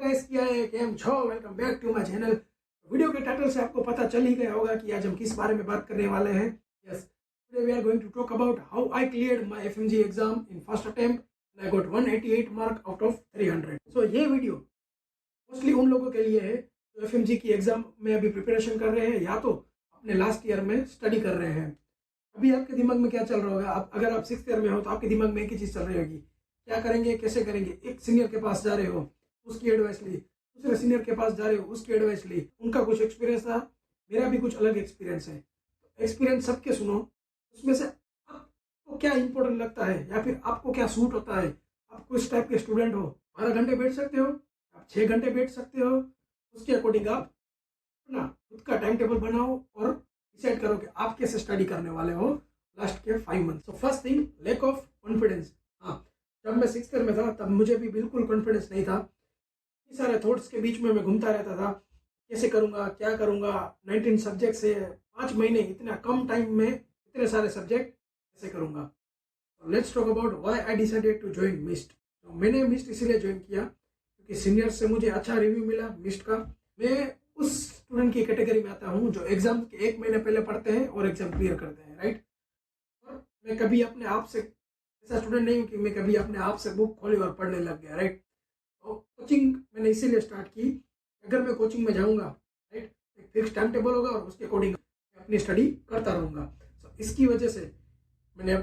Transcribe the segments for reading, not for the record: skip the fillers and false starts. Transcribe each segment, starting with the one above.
Guys, क्या है केम छो, welcome back to my channel. Video के टाइटल से आपको पता चल ही गया होगा कि आज हम किस बारे में बात करने वाले हैं। Yes, today we are going to talk about how I cleared my FMG exam in first attempt and I got 188 mark out of 300। So ये वीडियो मोस्टली उन लोगों के लिए है जो एफएमजी की एग्जाम में अभी प्रिपरेशन कर रहे हैं या तो अपने लास्ट ईयर में स्टडी कर रहे हैं। अभी आपके दिमाग में क्या चल रहा होगा? अगर आप 6th ईयर में हो तो आपके दिमाग में एक ही चीज़ चल रही होगी, क्या करेंगे, कैसे करेंगे। एक सीनियर के पास जा रहे हो, उसकी एडवाइस ली, दूसरे सीनियर के पास जा रहे हो, उसकी एडवाइस ली, उनका कुछ एक्सपीरियंस था, मेरा भी कुछ अलग एक्सपीरियंस है। एक्सपीरियंस सबके सुनो, उसमें से आपको क्या इंपॉर्टेंट लगता है या फिर आपको क्या सूट होता है। आप किस टाइप के स्टूडेंट हो, 12 घंटे बैठ सकते हो, आप 6 घंटे बैठ सकते हो, उसके अकॉर्डिंग आप अपना खुद का टाइम टेबल बनाओ और डिसाइड करो कि आप कैसे स्टडी करने वाले हो लास्ट के 5 month. So first thing, lack of confidence. हाँ, जब मैं 6th ईयर में था तब मुझे भी बिल्कुल कॉन्फिडेंस नहीं था। इतने सारे थॉट्स के बीच में मैं घूमता रहता था, कैसे करूँगा, क्या करूँगा, 19 सब्जेक्ट से 5 महीने, इतना कम टाइम में इतने सारे सब्जेक्ट कैसे करूँगा। Let's talk about why I decided to join मिस्ट। तो मैंने मिस्ट इसीलिए ज्वाइन किया क्योंकि सीनियर से मुझे अच्छा रिव्यू मिला मिस्ट का। मैं उस स्टूडेंट की कैटेगरी में आता हूँ जो एग्जाम के 1 महीने पहले पढ़ते हैं और एग्जाम क्लियर करते हैं, राइट। और मैं कभी अपने आप से ऐसा स्टूडेंट नहीं हूँ कि मैं कभी अपने आप से बुक खोली और पढ़ने लग गया, राइट। तो कोचिंग मैंने इसीलिए स्टार्ट की, अगर मैं कोचिंग में जाऊँगा, राइट, एक फिक्स टाइम टेबल होगा और उसके अकॉर्डिंग मैं अपनी स्टडी करता रहूँगा। तो इसकी वजह से मैंने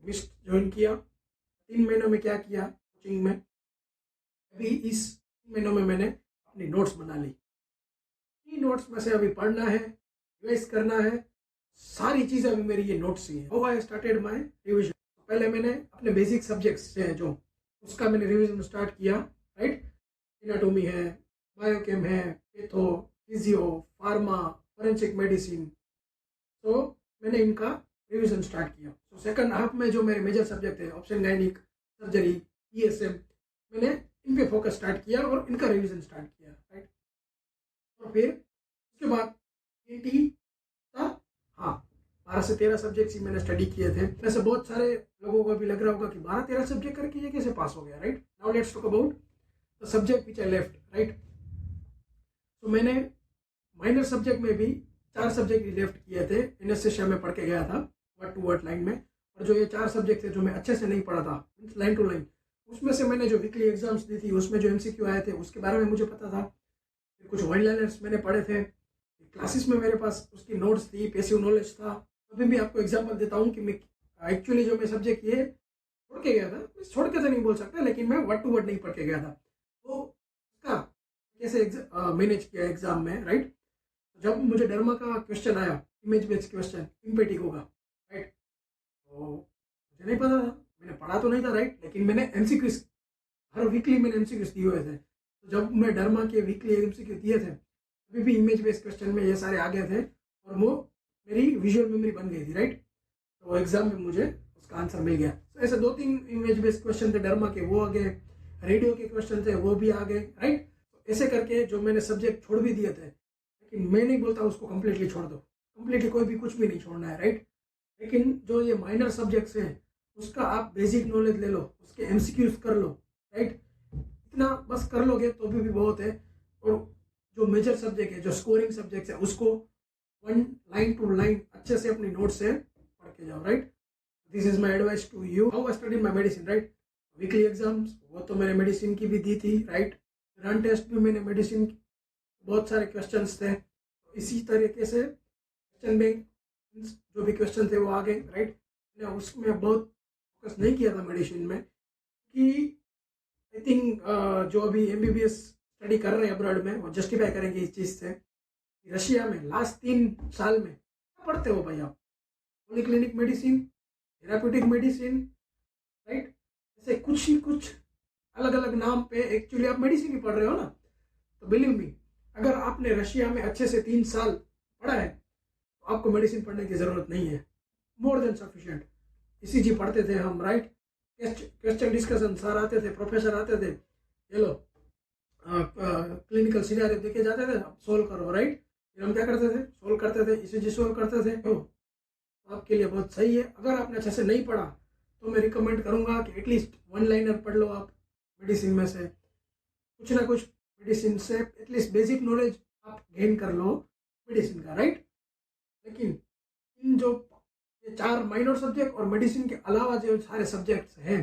मिस्ट ज्वाइन किया। 3 महीनों में क्या किया कोचिंग में, अभी इस 3 महीनों में मैंने अपनी नोट्स बना ली। 3 नोट्स में से अभी पढ़ना है, रिवाइज करना है, सारी चीज़ें अभी मेरी ये नोट्स ही है। How I started my revision. पहले मैंने अपने बेसिक सब्जेक्ट्स हैं जो, उसका मैंने रिविजन स्टार्ट किया, राइट। एनाटॉमी है, बायोकेम है, patho, physio, pharma, forensic medicine. तो मैंने इनका रिविजन स्टार्ट किया। तो सेकंड हाफ में जो मेरे मेजर सब्जेक्ट है, ऑप्शन गायनिक, सर्जरी, ईएसएम, मैंने इन पे फोकस स्टार्ट किया और इनका रिविजन स्टार्ट किया, राइट। और फिर उसके बाद एटी था, हाँ, 12 से 13 सब्जेक्ट्स ही मैंने स्टडी किए थे। वैसे बहुत सारे लोगों को भी लग रहा होगा कि 12-13 सब्जेक्ट करके ये कैसे पास हो गया, right. Now let's talk about the subject which I left, right. तो मैंने माइनर सब्जेक्ट में भी 4 सब्जेक्ट लेफ्ट किए थे, एनेस्थेसिया में पढ़ के गया था वर्ड टू वर्ड लाइन में। और जो ये 4 सब्जेक्ट थे जो मैं अच्छे से नहीं पढ़ा था लाइन टू लाइन, उसमें से मैंने जो वीकली एग्जाम्स दी थी उसमें जो एमसीक्यू आए थे उसके बारे में मुझे पता था। फिर कुछ वन लाइनर्स मैंने पढ़े थे, क्लासेस में मेरे पास उसकी नोट्स थी, पैसिव नॉलेज था। अभी भी आपको एग्जांपल देता हूँ कि मैं एक्चुअली जो मैं सब्जेक्ट ये छोड़ के गया था, छोड़ के तो नहीं बोल सकता, लेकिन मैं वर्ड टू वर्ड नहीं पढ़ के गया था। तो उसका कैसे मैनेज किया एग्जाम में, राइट। जब मुझे डर्मा का क्वेश्चन आया, इमेज बेस्ड क्वेश्चन, इम्पेटिक होगा, राइट, तो मुझे नहीं पता था, मैंने पढ़ा तो नहीं था, राइट, लेकिन मैंने एमसीक्यूज हर वीकली मैंने एमसीक्यूज दिए हुए थे। तो जब मैं डर्मा के वीकली एमसीक्यू दिए थे अभी भी इमेज बेस्ड क्वेश्चन में ये सारे आ गए थे और वो मेरी विजुअल मेमोरी बन गई थी, राइट। तो एग्जाम में मुझे उसका आंसर मिल गया। तो ऐसे 2-3 इमेज बेस्ड क्वेश्चन थे डर्मा के, वो आ गए, रेडियो के क्वेश्चन थे वो भी आ गए, राइट। तो ऐसे करके जो मैंने सब्जेक्ट छोड़ भी दिए थे, लेकिन मैं नहीं बोलता उसको कम्प्लीटली छोड़ दो, कम्प्लीटली कोई भी कुछ भी नहीं छोड़ना है, राइट। लेकिन जो ये माइनर सब्जेक्ट्स हैं उसका आप बेसिक नॉलेज ले लो, उसके एमसीक्यूज कर लो, राइट। इतना बस कर लोगे तो भी बहुत है। और जो मेजर सब्जेक्ट है, जो स्कोरिंग सब्जेक्ट है, उसको 1 लाइन टू लाइन अच्छे से अपनी नोट से पढ़ के जाओ, right. This is my advice to you. How I study my medicine, right. Weekly exams वो तो मैंने मेडिसिन की भी दी थी, राइट। रन टेस्ट भी मैंने मेडिसिन, बहुत सारे क्वेश्चंस थे। इसी तरीके से क्वेश्चन बैंक जो भी क्वेश्चन थे वो आ गए, राइट। उसमें बहुत फोकस नहीं किया था मेडिसिन में कि आई थिंक जो अभी एमबीबीएस स्टडी कर रहे हैं अब्रॉड में वो जस्टिफाई करेंगे इस चीज़ से। रशिया में लास्ट 3 साल में क्या पढ़ते हो भाई आप? Polyclinic medicine, therapeutic medicine, right. ऐसे कुछ ही कुछ अलग अलग नाम पे एक्चुअली आप मेडिसिन ही पढ़ रहे हो ना। तो बिलीव मी, अगर आपने रशिया में अच्छे से 3 साल पढ़ा है तो आपको मेडिसिन पढ़ने की ज़रूरत नहीं है, मोर देन सफिशिएंट। ईसीजी पढ़ते थे हम, राइट। क्वेश्चन डिस्कशन सर आते थे, प्रोफेसर आते थे, ये लो क्लिनिकल सिनेरियो देखे जाते थे, सोल्व करो, राइट। फिर हम क्या करते थे, सोल्व करते थे, ईसीजी सोल्व करते थे। तो आपके लिए बहुत सही है। अगर आपने अच्छे से नहीं पढ़ा तो मैं रिकमेंड करूंगा कि एटलीस्ट 1 लाइनर पढ़ लो आप मेडिसिन में से, कुछ ना कुछ मेडिसिन से एटलीस्ट बेसिक नॉलेज आप गेन कर लो मेडिसिन का, राइट। लेकिन इन जो ये 4 माइनर सब्जेक्ट और मेडिसिन के अलावा जो सारे सब्जेक्ट्स हैं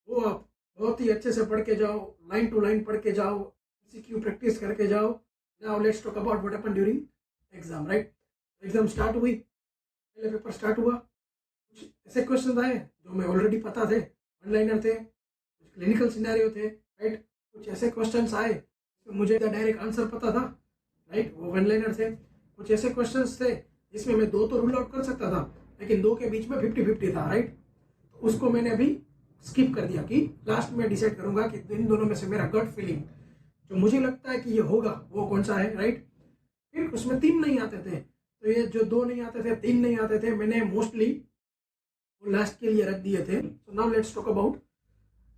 वो आप बहुत ही अच्छे से पढ़ के जाओ, लाइन टू लाइन पढ़ के जाओ, MCQ प्रैक्टिस करके जाओ। Now let's talk about what happened during exam, right. Exam start हुई, पहले पेपर स्टार्ट हुआ, कुछ ऐसे क्वेश्चन आए जो मैं ऑलरेडी पता थे, वन लाइनर थे, कुछ क्लिनिकल सिनेरियो थे, राइट। कुछ ऐसे क्वेश्चन आए जिसमें मुझे डायरेक्ट आंसर पता था, राइट, वो वन लाइनर थे। कुछ ऐसे क्वेश्चन थे जिसमें मैं 2 तो रूल आउट कर सकता था, लेकिन 2 के बीच में 50-50 था, राइट। तो उसको मैंने अभी स्किप कर दिया कि लास्ट में डिसाइड करूंगा कि इन दोनों में से मेरा गट फीलिंग जो मुझे लगता है कि ये होगा वो कौन सा है, राइट। फिर उसमें 3 नहीं आते थे, तो ये जो 2 नहीं आते थे, 3 नहीं आते थे, मैंने मोस्टली वो लास्ट के लिए रख दिए थे। So now let's talk about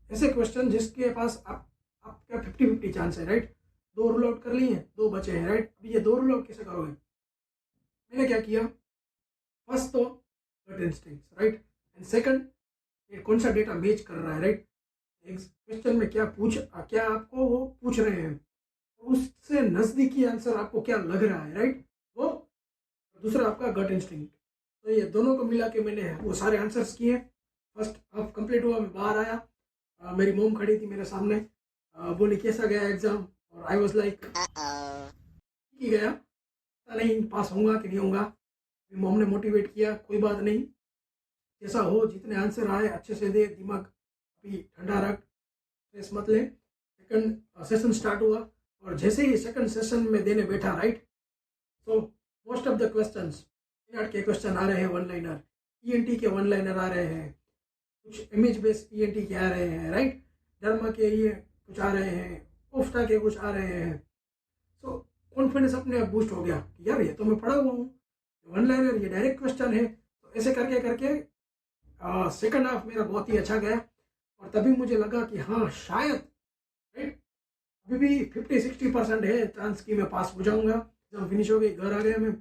ऐसे क्वेश्चन जिसके पास आपका 50-50 चांस है, राइट। 2 रूल आउट कर लिए, 2 बचे हैं, राइट। अभी ये 2 रूल आउट कैसे करोगे? मैंने क्या किया, फर्स्ट तो गट इंस्टिंक्ट, राइट, एंड सेकंड ये कौन सा डेटा मैच कर रहा है, राइट। क्वेश्चन में क्या आपको वो पूछ रहे हैं, उससे नजदीकी आंसर आपको क्या लग रहा है, राइट, वो। दूसरा आपका गट इंस्टिंक्ट। तो ये दोनों को मिला के मैंने वो सारे आंसर्स किए। फर्स्ट हाफ कंप्लीट हुआ, मैं बाहर आया, मेरी मोम खड़ी थी मेरे सामने, बोली कैसा गया एग्जाम, और आई वाज लाइक कि गया, पता नहीं पास होऊंगा कि नहीं होऊंगा। मोम ने मोटिवेट किया, कोई बात नहीं, जैसा हो, जितने आंसर आए अच्छे से दे, दिमाग अभी ठंडा रख, स्ट्रेस मत ले। सेकंड सेशन स्टार्ट हुआ, और जैसे ही सेकंड सेशन में देने बैठा, right, so most of the questions के क्वेश्चन आ रहे हैं वन लाइनर, ENT के वन लाइनर आ रहे हैं, कुछ इमेज बेस्ड ENT के आ रहे हैं, राइट, डर्मा के ये कुछ आ रहे हैं, कोफ्टा के कुछ आ रहे हैं। सो कॉन्फिडेंस अपने आप बूस्ट हो गया कि यार ये तो मैं पढ़ा हुआ हूँ, वन लाइनर ये डायरेक्ट क्वेश्चन है। तो ऐसे करके करके सेकंड हाफ मेरा बहुत ही अच्छा गया, और तभी मुझे लगा कि हाँ शायद, राइट, अभी भी 50-60% है चांस कि मैं पास हो जाऊंगा। जब फिनिश हो गई, घर आ गया मैं,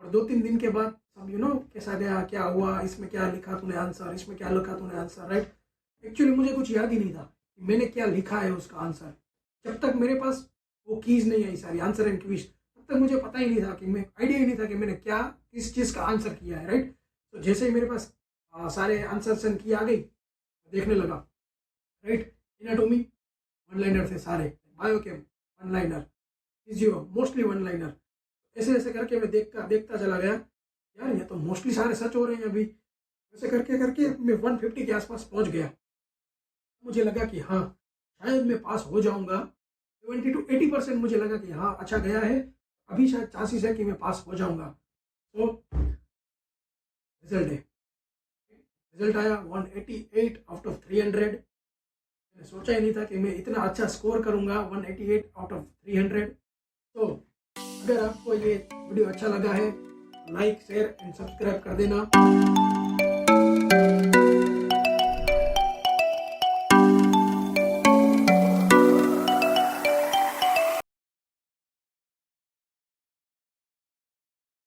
और 2-3 दिन के बाद सब कैसा गया, क्या हुआ, इसमें क्या लिखा तूने आंसर, इसमें क्या लिखा तूने आंसर, राइट। एक्चुअली मुझे कुछ याद ही नहीं था कि मैंने क्या लिखा है उसका आंसर। जब तक मेरे पास वो कीज नहीं आई सारी आंसर एंड क्विज, तब तक मुझे पता ही नहीं था कि मैं आइडिया ही नहीं था कि मैंने क्या किस चीज़ का आंसर किया है, राइट। तो जैसे ही मेरे पास सारे आंसर्स एंड की आ गई, देखने लगा, राइट। एनाटॉमी वन लाइनर थे सारे, biochem one liner, physio mostly one liner. ऐसे ऐसे करके मैं देखता चला गया, यार ये तो मोस्टली सारे सच हो रहे हैं अभी। ऐसे करके करके मैं 150 के आसपास पहुंच गया। मुझे लगा कि हाँ शायद मैं पास हो जाऊंगा, 70-80% मुझे लगा कि हाँ अच्छा गया है, अभी शायद चांसेस है कि मैं पास हो जाऊंगा। तो रिजल्ट आया 188 आउट ऑफ 300। मैंने सोचा ही नहीं था कि मैं इतना अच्छा स्कोर करूंगा, 188 आउट ऑफ 300। तो अगर आपको ये वीडियो अच्छा लगा है, लाइक शेयर एंड सब्सक्राइब कर देना।